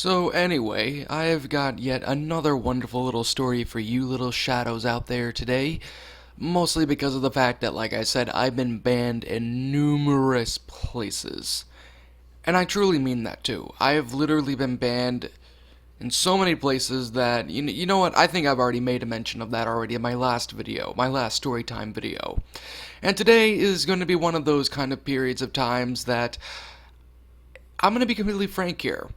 So anyway, I've got yet another wonderful little story for you little shadows out there today. Mostly because of the fact that, like I said, I've been banned in numerous places. And I truly mean that too. I have literally been banned in so many places that, you know what, I think I've already made a mention of that already in my last video, my last storytime video. And today is going to be one of those kind of periods of times that I'm going to be completely frank here.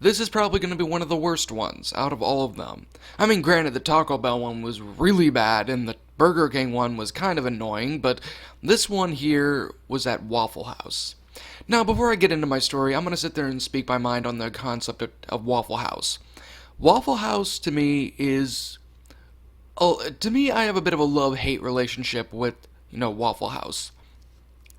This is probably going to be one of the worst ones out of all of them. I mean, granted, the Taco Bell one was really bad, and the Burger King one was kind of annoying, but this one here was at Waffle House. Now, before I get into my story, I'm going to sit there and speak my mind on the concept of Waffle House. Waffle House, to me, is... to me, I have a bit of a love-hate relationship with, Waffle House.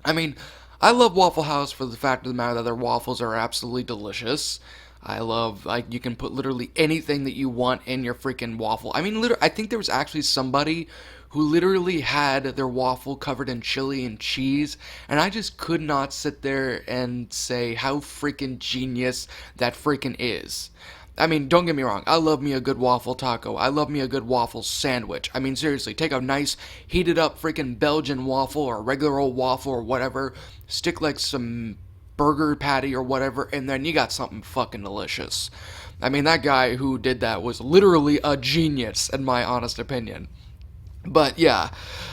I mean, I love Waffle House for the fact of the matter that their waffles are absolutely delicious. I love, like, you can put literally anything that you want in your freaking waffle. I mean, I think there was actually somebody who literally had their waffle covered in chili and cheese, and I just could not sit there and say how freaking genius that freaking is. I mean, don't get me wrong, I love me a good waffle taco. I love me a good waffle sandwich. I mean, seriously, take a nice, heated up freaking Belgian waffle or a regular old waffle or whatever, stick like some burger patty or whatever, and then you got something fucking delicious. I mean, that guy who did that was literally a genius, in my honest opinion. But yeah,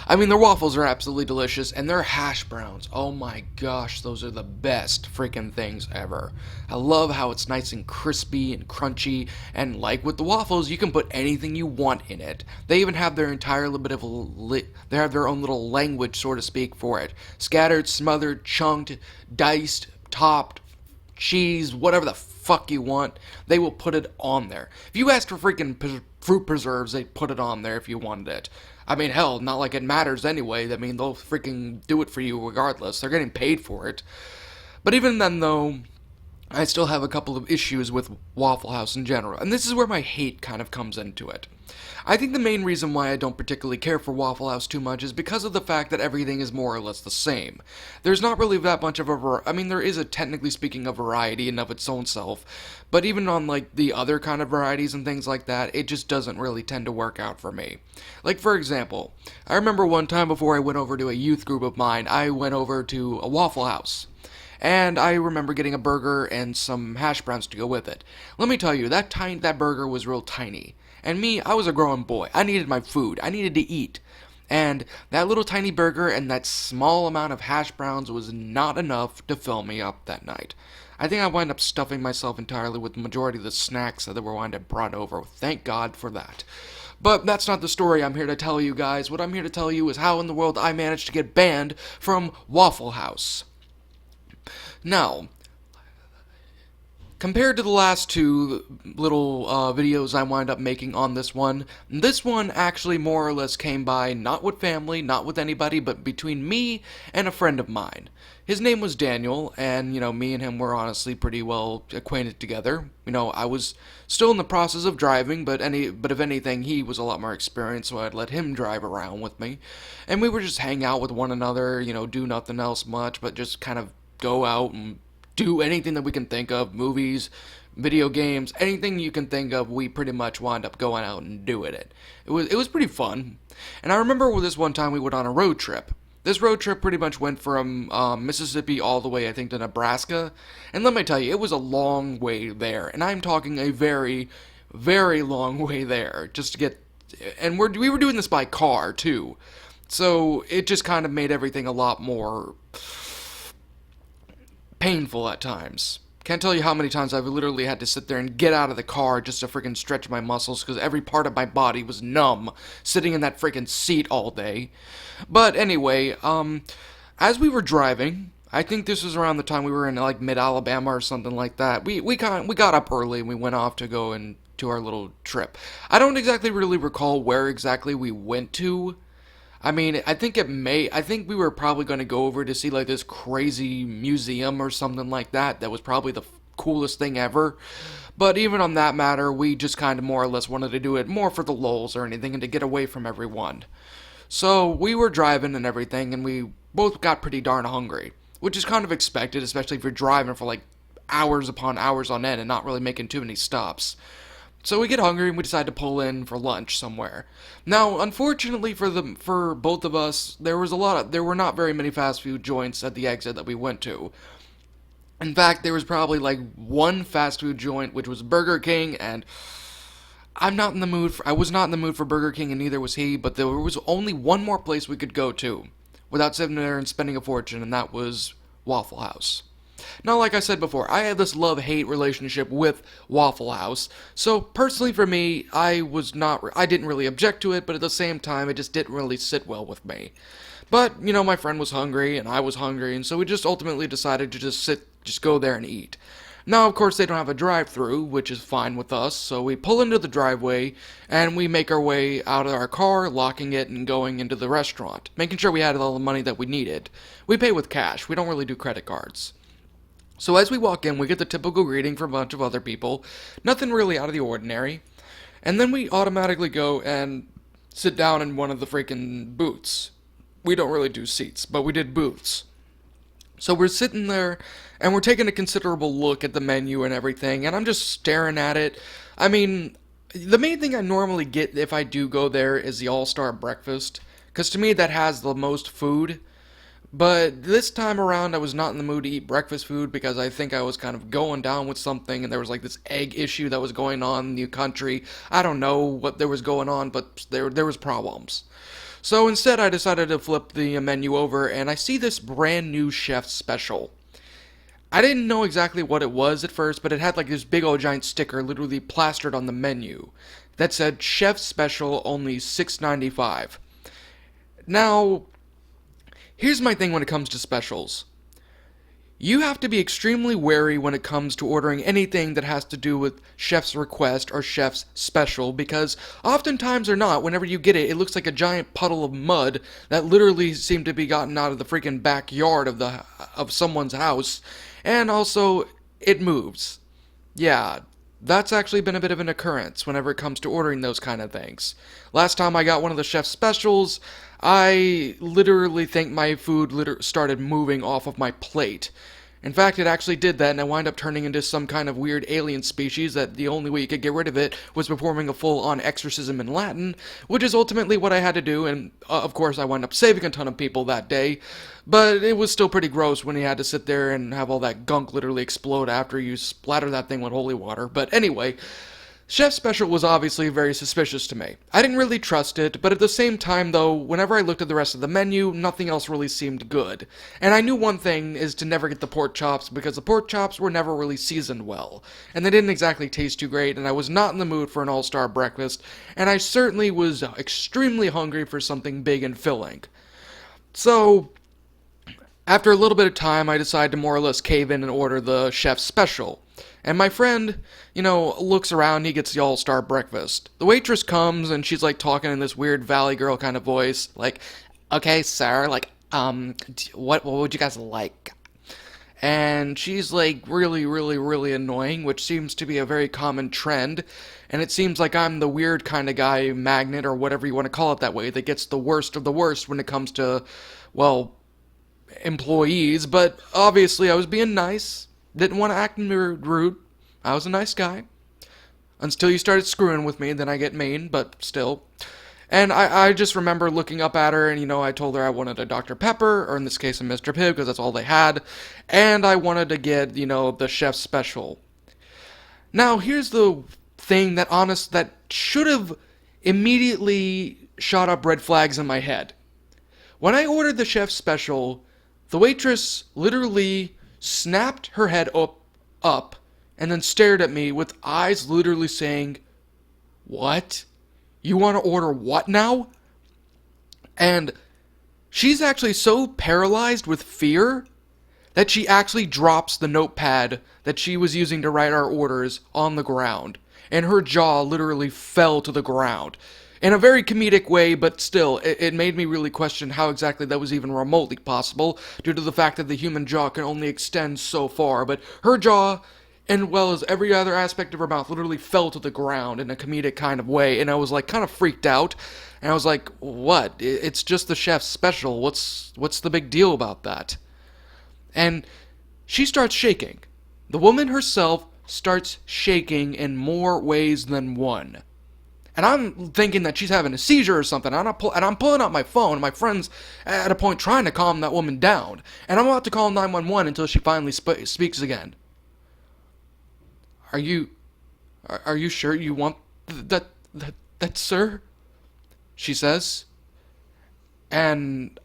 I mean, their waffles are absolutely delicious, and their hash browns, oh my gosh, those are the best freaking things ever. I love how it's nice and crispy and crunchy, and like with the waffles, you can put anything you want in it. They even have their entire little bit of they have their own little language, so to speak, for it. Scattered, smothered, chunked, diced, topped, cheese, whatever the fuck you want, they will put it on there. If you asked for freaking fruit preserves, they'd put it on there if you wanted it. I mean, hell, not like it matters anyway. I mean, they'll freaking do it for you regardless. They're getting paid for it. But even then, though, I still have a couple of issues with Waffle House in general, and this is where my hate kind of comes into it. I think the main reason why I don't particularly care for Waffle House too much is because of the fact that everything is more or less the same. There's not really that much of I mean, there is a, technically speaking, a variety in of its own self, but even on, like, the other kind of varieties and things like that, it just doesn't really tend to work out for me. Like, for example, I remember one time before I went over to a youth group of mine, I went over to a Waffle House. And I remember getting a burger and some hash browns to go with it. Let me tell you, that burger was real tiny. And me, I was a growing boy. I needed my food. I needed to eat. And that little tiny burger and that small amount of hash browns was not enough to fill me up that night. I think I wound up stuffing myself entirely with the majority of the snacks that were wound up brought over. Thank God for that. But that's not the story I'm here to tell you guys. What I'm here to tell you is how in the world I managed to get banned from Waffle House. Now, compared to the last two little videos I wind up making on this one actually more or less came by not with family, not with anybody, but between me and a friend of mine. His name was Daniel, and, me and him were honestly pretty well acquainted together. I was still in the process of driving, but if anything, he was a lot more experienced, so I'd let him drive around with me. And we would just hang out with one another, do nothing else much, but just kind of go out and do anything that we can think of, movies, video games, anything you can think of, we pretty much wound up going out and doing it. It was pretty fun. And I remember this one time we went on a road trip. This road trip pretty much went from Mississippi all the way, I think, to Nebraska. And let me tell you, it was a long way there. And I'm talking a very, very long way there just to get... And we were doing this by car, too. So it just kind of made everything a lot more painful at times. Can't tell you how many times I've literally had to sit there and get out of the car just to freaking stretch my muscles because every part of my body was numb sitting in that freaking seat all day. But anyway, as we were driving, I think this was around the time we were in like mid-Alabama or something like that. We got up early and we went off to go and to our little trip. I don't exactly really recall where exactly we went to. I mean, I think we were probably going to go over to see like this crazy museum or something like that. That was probably the coolest thing ever. But even on that matter, we just kind of more or less wanted to do it more for the lulz or anything and to get away from everyone. So we were driving and everything, and we both got pretty darn hungry, which is kind of expected, especially if you're driving for like hours upon hours on end and not really making too many stops. So we get hungry and we decide to pull in for lunch somewhere. Now, unfortunately for both of us, there were not very many fast food joints at the exit that we went to. In fact, there was probably like one fast food joint, which was Burger King, and I was not in the mood for Burger King, and neither was he, but there was only one more place we could go to without sitting there and spending a fortune, and that was Waffle House. Now, like I said before, I have this love-hate relationship with Waffle House, so personally for me, I didn't really object to it, but at the same time, it just didn't really sit well with me. But, my friend was hungry, and I was hungry, and so we just ultimately decided to just go there and eat. Now, of course, they don't have a drive-through, which is fine with us, so we pull into the driveway, and we make our way out of our car, locking it and going into the restaurant, making sure we had all the money that we needed. We pay with cash, we don't really do credit cards. So as we walk in, we get the typical greeting from a bunch of other people, nothing really out of the ordinary, and then we automatically go and sit down in one of the freaking booths. We don't really do seats, but we did booths. So we're sitting there, and we're taking a considerable look at the menu and everything, and I'm just staring at it. I mean, the main thing I normally get if I do go there is the all-star breakfast, because to me that has the most food. But this time around, I was not in the mood to eat breakfast food because I think I was kind of going down with something, and there was like this egg issue that was going on in the country. I don't know what there was going on, but there was problems. So instead, I decided to flip the menu over, and I see this brand new chef special. I didn't know exactly what it was at first, but it had like this big old giant sticker literally plastered on the menu that said Chef Special only $6.95. Now, here's my thing when it comes to specials. You have to be extremely wary when it comes to ordering anything that has to do with chef's request or chef's special, because oftentimes or not, whenever you get it, it looks like a giant puddle of mud that literally seemed to be gotten out of the freaking backyard of someone's house, and also it moves. Yeah, that's actually been a bit of an occurrence whenever it comes to ordering those kind of things. Last time I got one of the chef's specials, I literally think my food started moving off of my plate. In fact, it actually did that, and I wound up turning into some kind of weird alien species that the only way you could get rid of it was performing a full-on exorcism in Latin, which is ultimately what I had to do, and of course I wound up saving a ton of people that day, but it was still pretty gross when you had to sit there and have all that gunk literally explode after you splatter that thing with holy water. But anyway, Chef Special was obviously very suspicious to me. I didn't really trust it, but at the same time though, whenever I looked at the rest of the menu, nothing else really seemed good. And I knew one thing is to never get the pork chops, because the pork chops were never really seasoned well. And they didn't exactly taste too great, and I was not in the mood for an all-star breakfast, and I certainly was extremely hungry for something big and filling. So, after a little bit of time, I decided to more or less cave in and order the chef's special. And my friend, looks around, he gets the all-star breakfast. The waitress comes, and she's, like, talking in this weird Valley Girl kind of voice, like, okay, sir, like, what would you guys like? And she's, like, really, really, really annoying, which seems to be a very common trend, and it seems like I'm the weird kind of guy, magnet, or whatever you want to call it that way, that gets the worst of the worst when it comes to, well, employees, but obviously I was being nice. Didn't want to act rude. I was a nice guy. Until you started screwing with me, then I get mean, but still. And I just remember looking up at her, and, I told her I wanted a Dr. Pepper, or in this case a Mr. Pibb, because that's all they had. And I wanted to get, the chef's special. Now, here's the thing that should have immediately shot up red flags in my head. When I ordered the chef's special, the waitress literally snapped her head up and then stared at me with eyes literally saying, "What? You want to order what now?" And she's actually so paralyzed with fear that she actually drops the notepad that she was using to write our orders on the ground, and her jaw literally fell to the ground. In a very comedic way, but still, it made me really question how exactly that was even remotely possible, due to the fact that the human jaw can only extend so far, but her jaw, and well as every other aspect of her mouth, literally fell to the ground in a comedic kind of way, and I was like kind of freaked out, and I was like, what? It's just the chef's special, what's the big deal about that? And she starts shaking. the woman herself starts shaking in more ways than one. And I'm thinking that she's having a seizure or something. And I'm pulling out my phone. My friend's at a point trying to calm that woman down. And I'm about to call 911 until she finally speaks again. Are you sure you want that, sir? She says. And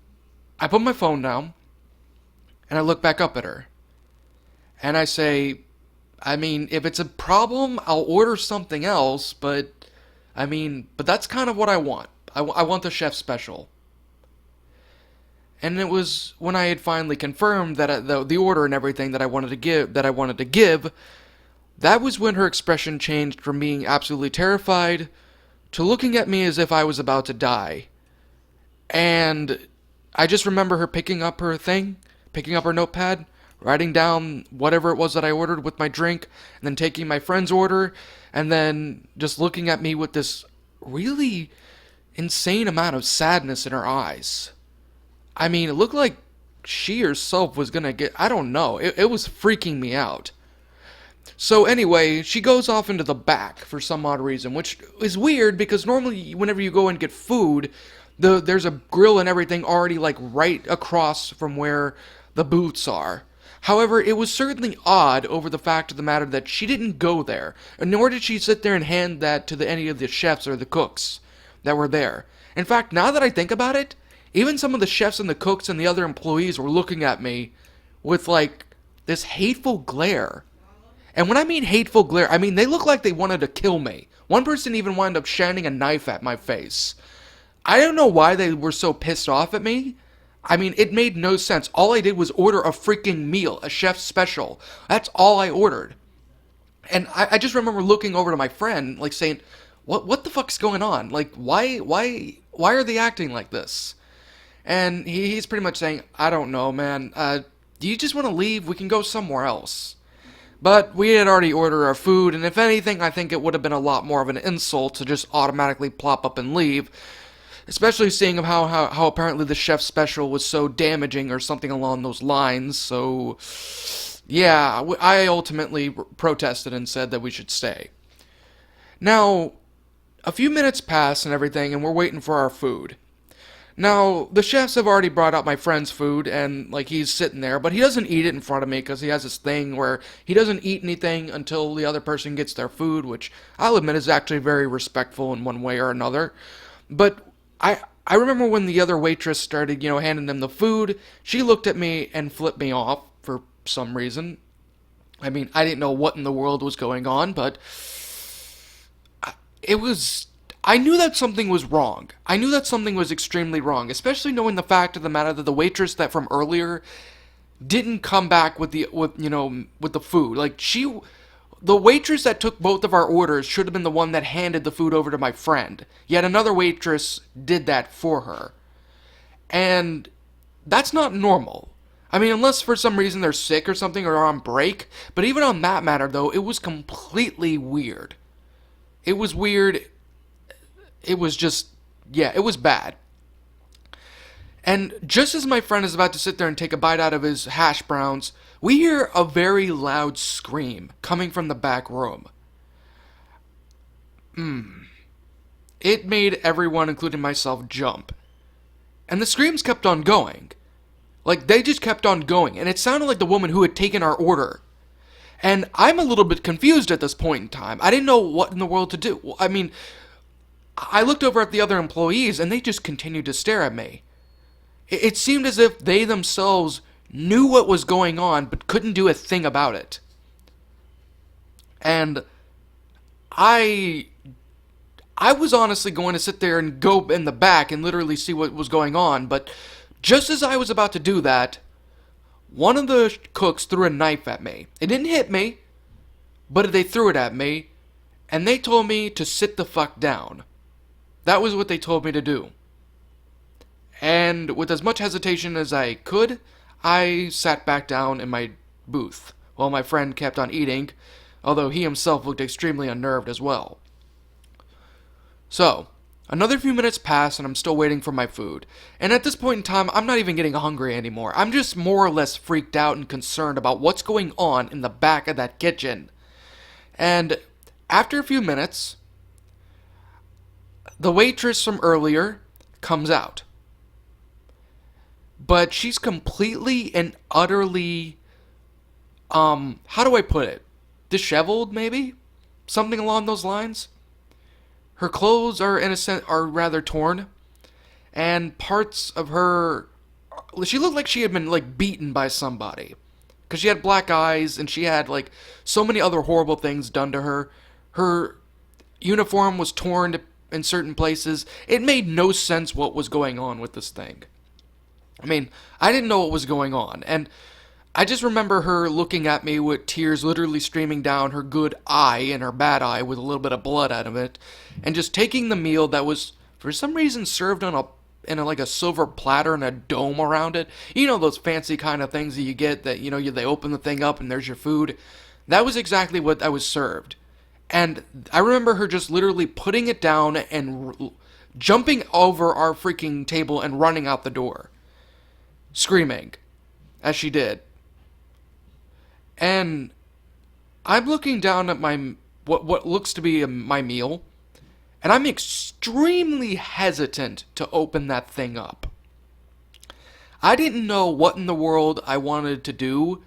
I put my phone down. And I look back up at her. And I say, I mean, if it's a problem, I'll order something else, but that's kind of what I want. I want the chef special. And it was when I had finally confirmed that the order and everything that I wanted to give, that was when her expression changed from being absolutely terrified to looking at me as if I was about to die. And I just remember her picking up her notepad, writing down whatever it was that I ordered with my drink, and then taking my friend's order, and then just looking at me with this really insane amount of sadness in her eyes. I mean, it looked like she herself was gonna get, I don't know, it was freaking me out. So anyway, she goes off into the back for some odd reason, which is weird because normally whenever you go and get food, there's a grill and everything already like right across from where the booths are. However, it was certainly odd over the fact of the matter that she didn't go there, and nor did she sit there and hand that to any of the chefs or the cooks that were there. In fact, now that I think about it, even some of the chefs and the cooks and the other employees were looking at me with like this hateful glare. And when I mean hateful glare, I mean they looked like they wanted to kill me. One person even wound up shining a knife at my face. I don't know why they were so pissed off at me. I mean, it made no sense. All I did was order a freaking meal, a chef's special. That's all I ordered. And I just remember looking over to my friend, like saying, what the fuck's going on? Like, why are they acting like this? And he's pretty much saying, I don't know, man. Do you just want to leave? We can go somewhere else. But we had already ordered our food, and if anything, I think it would have been a lot more of an insult to just automatically plop up and leave. Especially seeing how apparently the chef's special was so damaging or something along those lines. So, yeah, I ultimately protested and said that we should stay. Now, a few minutes pass and everything, and we're waiting for our food. Now, the chefs have already brought out my friend's food, and, like, he's sitting there, but he doesn't eat it in front of me, because he has this thing where he doesn't eat anything until the other person gets their food, which I'll admit is actually very respectful in one way or another. But I remember when the other waitress started, handing them the food, she looked at me and flipped me off for some reason. I mean, I didn't know what in the world was going on, but I knew that something was wrong. I knew that something was extremely wrong, especially knowing the fact of the matter that the waitress that from earlier didn't come back with the food. Like, the waitress that took both of our orders should have been the one that handed the food over to my friend. Yet another waitress did that for her. And that's not normal. I mean, unless for some reason they're sick or something or are on break. But even on that matter, though, it was completely weird. It was weird. It was just, yeah, it was bad. And just as my friend is about to sit there and take a bite out of his hash browns, we hear a very loud scream coming from the back room. It made everyone, including myself, jump. And the screams kept on going. Like, they just kept on going. And it sounded like the woman who had taken our order. And I'm a little bit confused at this point in time. I didn't know what in the world to do. I mean, I looked over at the other employees, and they just continued to stare at me. It seemed as if they themselves knew what was going on, but couldn't do a thing about it. And I was honestly going to sit there and go in the back and literally see what was going on, but just as I was about to do that, one of the cooks threw a knife at me. It didn't hit me, but they threw it at me, and they told me to sit the fuck down. That was what they told me to do. And with as much hesitation as I could, I sat back down in my booth, while my friend kept on eating, although he himself looked extremely unnerved as well. So, Another few minutes pass and I'm still waiting for my food. And at this point in time, I'm not even getting hungry anymore. I'm just more or less freaked out and concerned about what's going on in the back of that kitchen. And after a few minutes, the waitress from earlier comes out. But she's completely and utterly, how do I put it? Disheveled, maybe? Something along those lines? Her clothes are in a sense are rather torn, and parts of her she looked like she had been like beaten by somebody because she had black eyes and she had like so many other horrible things done to her. Her uniform was torn in certain places. It made no sense what was going on with this thing. I mean, I didn't know what was going on, and I just remember her looking at me with tears literally streaming down her good eye and her bad eye with a little bit of blood out of it, and just taking the meal that was for some reason served on like a silver platter and a dome around it. You know those fancy kind of things that you get that they open the thing up and there's your food. That was exactly what I was served. And I remember her just literally putting it down and jumping over our freaking table and running out the door, screaming as she did. And I'm looking down at my what looks to be my meal, and I'm extremely hesitant to open that thing up. I didn't know what in the world I wanted to do.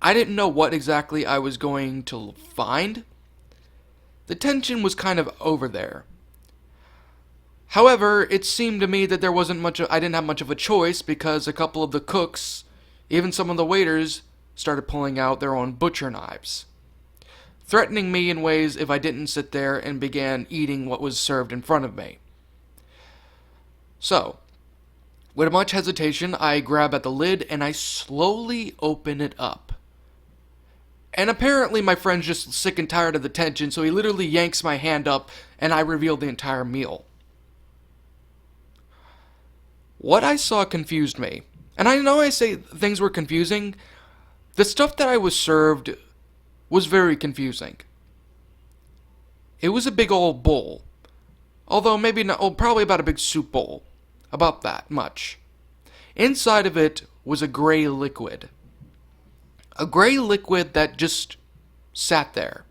I didn't know what exactly I was going to find. The tension was kind of over there. However, it seemed to me that I didn't have much of a choice because a couple of the cooks, even some of the waiters, started pulling out their own butcher knives, threatening me in ways if I didn't sit there and began eating what was served in front of me. So, with much hesitation, I grab at the lid and I slowly open it up. And apparently my friend's just sick and tired of the tension, so he literally yanks my hand up and I reveal the entire meal. What I saw confused me. And I know I say things were confusing. The stuff that I was served was very confusing. It was a big old bowl. Although maybe not, probably about a big soup bowl. About that much. Inside of it was a gray liquid. A gray liquid that just sat there.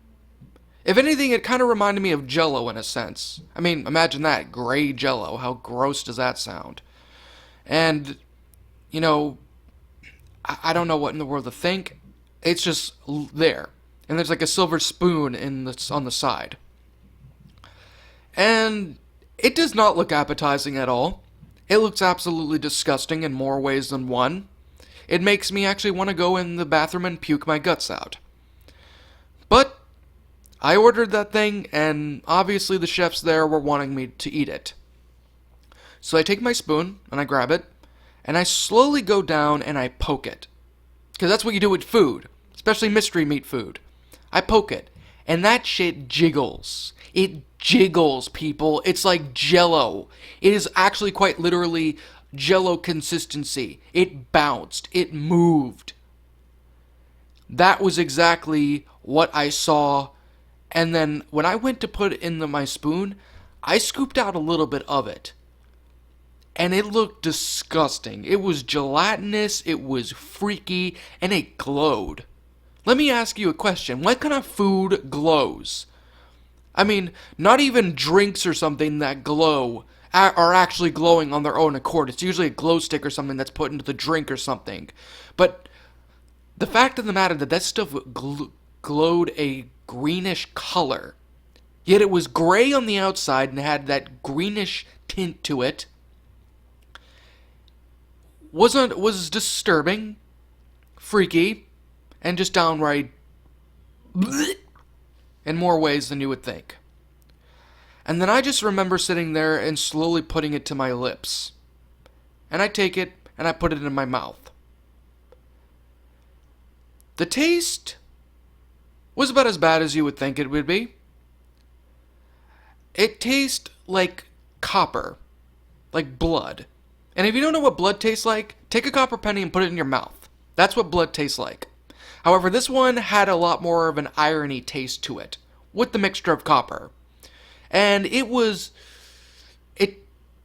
If anything, it kind of reminded me of Jell-O in a sense. I mean, imagine that, gray Jell-O. How gross does that sound? And, I don't know what in the world to think. It's just there. And there's like a silver spoon on the side. And it does not look appetizing at all. It looks absolutely disgusting in more ways than one. It makes me actually want to go in the bathroom and puke my guts out. But I ordered that thing, and obviously the chefs there were wanting me to eat it. So I take my spoon, and I grab it, and I slowly go down and I poke it. Because that's what you do with food, especially mystery meat food. I poke it, and that shit jiggles. It jiggles, people. It's like Jell-O. It is actually quite literally Jell-O consistency. It bounced. It moved. That was exactly what I saw. And then when I went to put it in my spoon, I scooped out a little bit of it. And it looked disgusting. It was gelatinous, it was freaky, and it glowed. Let me ask you a question. What kind of food glows? I mean, not even drinks or something that glow are actually glowing on their own accord. It's usually a glow stick or something that's put into the drink or something. But the fact of the matter that stuff glowed a greenish color, yet it was gray on the outside and had that greenish tint to it, was disturbing, freaky, and just downright in more ways than you would think. And then I just remember sitting there and slowly putting it to my lips. And I take it and I put it in my mouth. The taste was about as bad as you would think it would be. It tastes like copper, like blood. And if you don't know what blood tastes like, take a copper penny and put it in your mouth. That's what blood tastes like. However, this one had a lot more of an irony taste to it, with the mixture of copper. And it was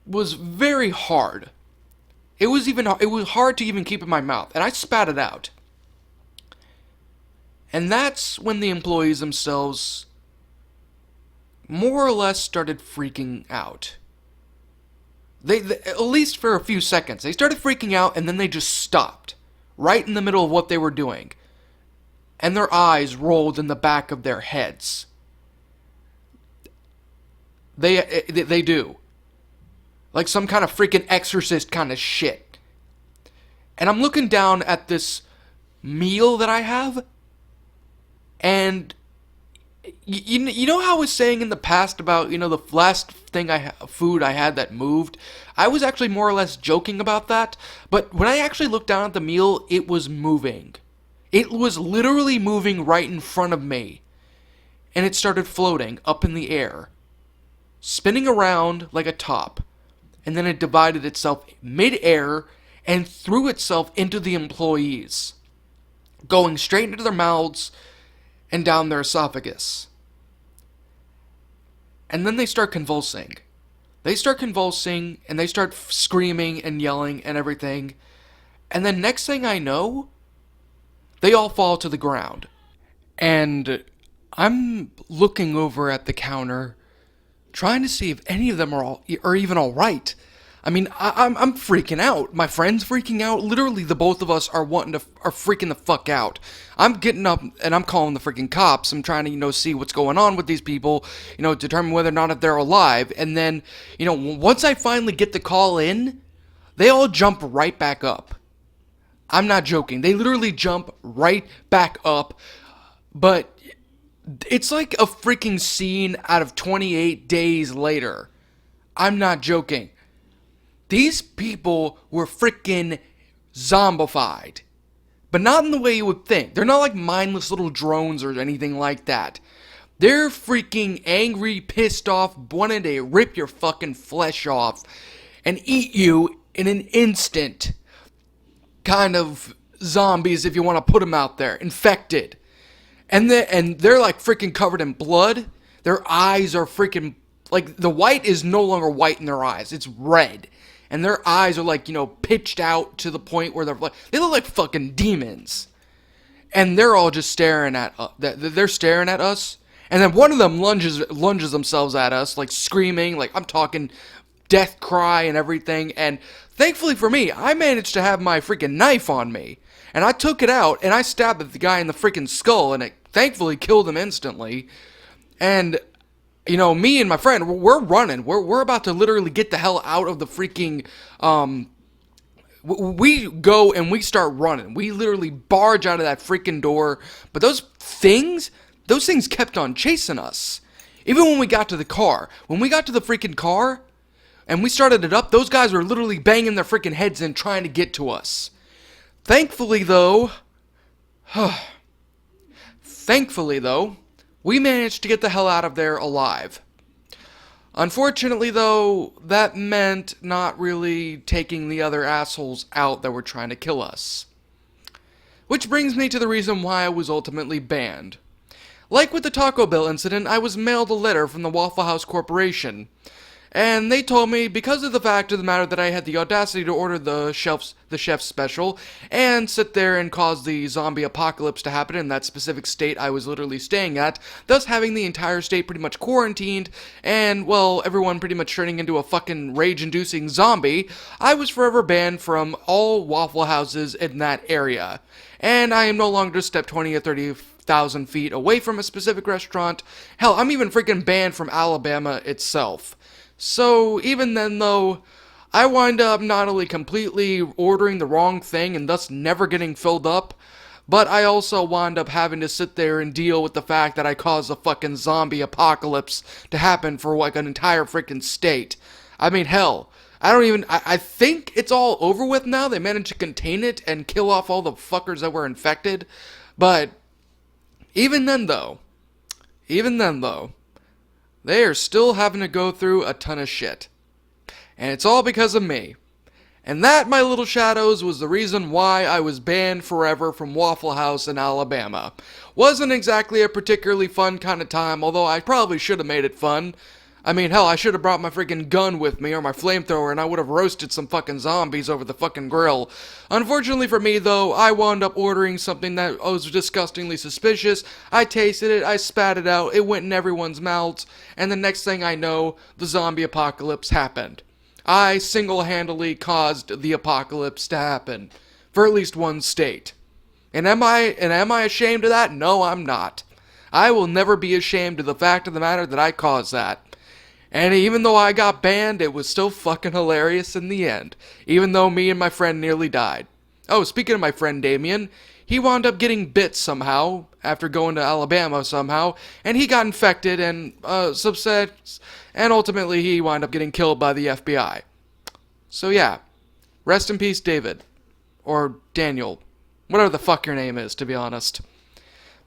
was very hard. It was hard to even keep in my mouth, and I spat it out. And that's when the employees themselves more or less started freaking out. They at least for a few seconds, they started freaking out and then they just stopped right in the middle of what they were doing. And their eyes rolled in the back of their heads. They do. Like some kind of freaking exorcist kind of shit. And I'm looking down at this meal that I have, and you know how I was saying in the past about, the last food I had that moved? I was actually more or less joking about that, but when I actually looked down at the meal, it was moving. It was literally moving right in front of me. And it started floating up in the air, spinning around like a top. And then it divided itself mid-air and threw itself into the employees, going straight into their mouths and down their esophagus. And then they start convulsing. They start convulsing and they start screaming and yelling and everything. And then next thing I know, they all fall to the ground. And I'm looking over at the counter, trying to see if any of them are even all right. I mean, I'm freaking out. My friend's freaking out. Literally, the both of us are freaking the fuck out. I'm getting up and I'm calling the freaking cops. I'm trying to, see what's going on with these people, determine whether or not if they're alive. And then, once I finally get the call in, they all jump right back up. I'm not joking. They literally jump right back up. But it's like a freaking scene out of 28 Days Later. I'm not joking. These people were freaking zombified. But not in the way you would think. They're not like mindless little drones or anything like that. They're freaking angry, pissed off, wanting to rip your fucking flesh off and eat you in an instant. Kind of zombies, if you want to put them out there. Infected. And they're like freaking covered in blood. Their eyes are freaking, like, the white is no longer white in their eyes. It's red. And their eyes are like, pitched out to the point where they look like fucking demons. And they're all just staring at they're staring at us. And then one of them lunges themselves at us, like screaming, like I'm talking death cry and everything. And thankfully for me, I managed to have my freaking knife on me. And I took it out and I stabbed at the guy in the freaking skull, and it thankfully killed him instantly. And me and my friend, we're running. We're about to literally get the hell out of the freaking, we go and we start running. We literally barge out of that freaking door. But those things kept on chasing us. Even when we got to the car. When we got to the freaking car and we started it up, those guys were literally banging their freaking heads in trying to get to us. Thankfully, though, we managed to get the hell out of there alive. Unfortunately, though, that meant not really taking the other assholes out that were trying to kill us. Which brings me to the reason why I was ultimately banned. Like with the Taco Bell incident, I was mailed a letter from the Waffle House Corporation. And they told me, because of the fact of the matter that I had the audacity to order the chef's special, and sit there and cause the zombie apocalypse to happen in that specific state I was literally staying at, thus having the entire state pretty much quarantined, and, well, everyone pretty much turning into a fucking rage-inducing zombie, I was forever banned from all Waffle Houses in that area. And I am no longer a step 20 or 30,000 feet away from a specific restaurant. Hell, I'm even freaking banned from Alabama itself. So, even then, though, I wind up not only completely ordering the wrong thing and thus never getting filled up, but I also wind up having to sit there and deal with the fact that I caused a fucking zombie apocalypse to happen for like an entire freaking state. I mean, hell, I think it's all over with now. They managed to contain it and kill off all the fuckers that were infected. But, even then, though, they are still having to go through a ton of shit. And it's all because of me. And that, my little shadows, was the reason why I was banned forever from Waffle House in Alabama. Wasn't exactly a particularly fun kind of time, although I probably should have made it fun. I mean, hell, I should have brought my freaking gun with me or my flamethrower and I would have roasted some fucking zombies over the fucking grill. Unfortunately for me, though, I wound up ordering something that was disgustingly suspicious. I tasted it, I spat it out, it went in everyone's mouths, and the next thing I know, the zombie apocalypse happened. I single-handedly caused the apocalypse to happen. For at least one state. And am I ashamed of that? No, I'm not. I will never be ashamed of the fact of the matter that I caused that. And even though I got banned, it was still fucking hilarious in the end. Even though me and my friend nearly died. Oh, speaking of my friend Damien, he wound up getting bit somehow, after going to Alabama somehow, and he got infected and subset, and ultimately he wound up getting killed by the FBI. So yeah, rest in peace, David. Or Daniel. Whatever the fuck your name is, to be honest.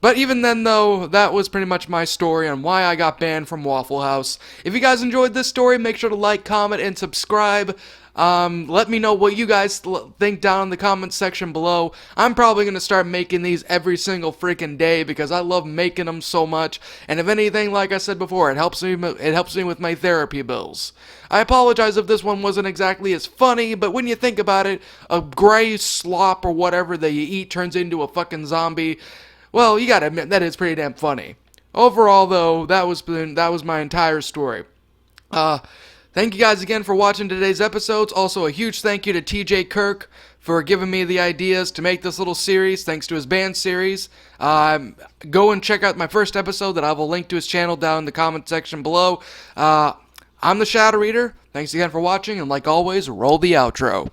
But even then, though, that was pretty much my story on why I got banned from Waffle House. If you guys enjoyed this story, make sure to like, comment, and subscribe. Let me know what you guys think down in the comments section below. I'm probably going to start making these every single freaking day because I love making them so much. And if anything, like I said before, it helps me with my therapy bills. I apologize if this one wasn't exactly as funny, but when you think about it, a gray slop or whatever that you eat turns into a fucking zombie. Well, you gotta admit, that is pretty damn funny. Overall, though, that was my entire story. Thank you guys again for watching today's episodes. Also, a huge thank you to TJ Kirk for giving me the ideas to make this little series, thanks to his band series. Go and check out my first episode that I will link to his channel down in the comment section below. I'm the Shadow Reader. Thanks again for watching, and like always, roll the outro.